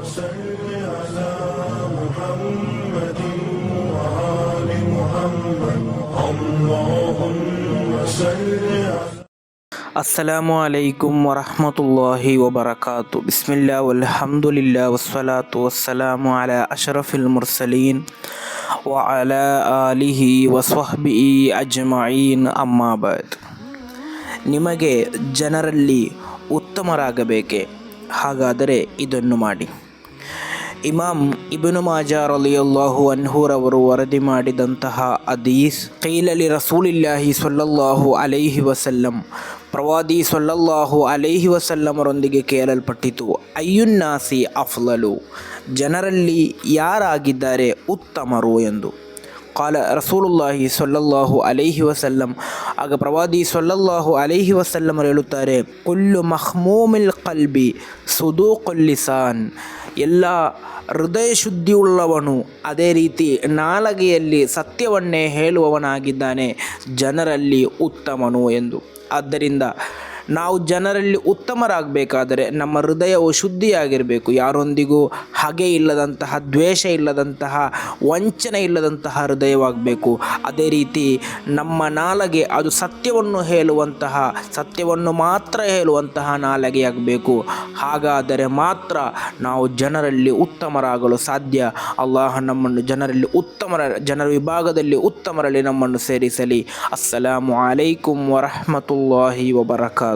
صل على محمد وآل محمد اللهم صل على ಅಸ್ಸಲಾಮು ಅಲೈಕುಂ ವರಹಮತುಲ್ಲಾಹಿ ವಬರಕಾತು. ಬಿಸ್ಮಿಲ್ಲಾ ವಲ್ಹಮ್ದುಲಿಲ್ಲಾ ವಸ್ಸಲಾತು ವಸ್ಸಲಾಮು ಅಲಾ ಅಶರಫಿಲ್ ಮುರ್ಸಲೀನ್ ವ ಅಲಾ ಆಲಿಹಿ ವಸ್ವಹ್ಬಿಹಿ ಅಜ್ಮഈನ್. ಅಮ್ಮಾ ಬಾದ್. ನಿಮಗೆ ಜನರಲ್ಲಿ ಉತ್ತಮರಾಗಬೇಕೆ? ಹಾಗಾದರೆ ಇದನ್ನು ಮಾಡಿ. ಇಮಾಮ್ ಇಬ್ನು ಮಾಜಾ ರಲಿಯಲ್ಲಾಹು ಅನ್ಹುರವರು ವರದಿ ಮಾಡಿದಂತಹ ಹದೀಸ್, ಕೈಲಲಿ ರಸೂಲಿಲ್ಲಾಹಿ ಸ್ವಲ್ಲಲ್ಲಾಹು ಅಲೈಹಿ ವಸಲ್ಲಂ, ಪ್ರವಾದಿ ಸ್ವಲ್ಲಲ್ಲಾಹು ಅಲೈಹಿ ವಸಲ್ಲಮರೊಂದಿಗೆ ಕೇಳಲ್ಪಟ್ಟಿತು, ಅಯ್ಯುನ್ನಾಸಿ ಅಫ್ಲಲು, ಜನರಲ್ಲಿ ಯಾರಾಗಿದ್ದಾರೆ ಉತ್ತಮರು ಎಂದು. ಕಾಲ ರಸೂಲುಲ್ಲಾಹಿ ಸ್ವಲ್ಲಲ್ಲಾಹು ಅಲೈಹಿ ವಸಲ್ಲಂ, ಆಗ ಪ್ರವಾದಿ ಸ್ವಲ್ಲಲ್ಲಾಹು ಅಲೈಹಿ ವಸಲ್ಲಮರು ಹೇಳುತ್ತಾರೆ, ಕುಲ್ಲು ಮಹ್ಮೂಮಿಲ್ ಕಲ್ಬಿ ಸುದೂಕುಲ್ ಲಿಸಾನ್, ಎಲ್ಲ ಹೃದಯ ಶುದ್ಧಿಯುಳ್ಳವನು, ಅದೇ ರೀತಿ ನಾಲಿಗೆಯಲ್ಲಿ ಸತ್ಯವನ್ನೇ ಹೇಳುವವನಾಗಿದ್ದಾನೆ ಜನರಲ್ಲಿ ಉತ್ತಮನು ಎಂದು. ಆದ್ದರಿಂದ ನಾವು ಜನರಲ್ಲಿ ಉತ್ತಮರಾಗಬೇಕಾದರೆ ನಮ್ಮ ಹೃದಯವು ಶುದ್ಧಿಯಾಗಿರಬೇಕು. ಯಾರೊಂದಿಗೂ ಹಗೆ ಇಲ್ಲದಂತಹ, ದ್ವೇಷ ಇಲ್ಲದಂತಹ, ವಂಚನೆ ಇಲ್ಲದಂತಹ ಹೃದಯವಾಗಬೇಕು. ಅದೇ ರೀತಿ ನಮ್ಮ ನಾಲಿಗೆ ಅದು ಸತ್ಯವನ್ನು ಹೇಳುವಂತಹ, ಸತ್ಯವನ್ನು ಮಾತ್ರ ಹೇಳುವಂತಹ ನಾಲಿಗೆಯಾಗಬೇಕು. ಹಾಗಾದರೆ ಮಾತ್ರ ನಾವು ಜನರಲ್ಲಿ ಉತ್ತಮರಾಗಲು ಸಾಧ್ಯ. ಅಲ್ಲಾಹ ನಮ್ಮನ್ನು ಜನರ ವಿಭಾಗದಲ್ಲಿ ಉತ್ತಮರಲ್ಲಿ ನಮ್ಮನ್ನು ಸೇರಿಸಲಿ. ಅಸ್ಸಲಾಮು ಅಲೈಕುಂ ವರಹಮತುಲ್ಲಾಹಿ ವಬರಕಾತು.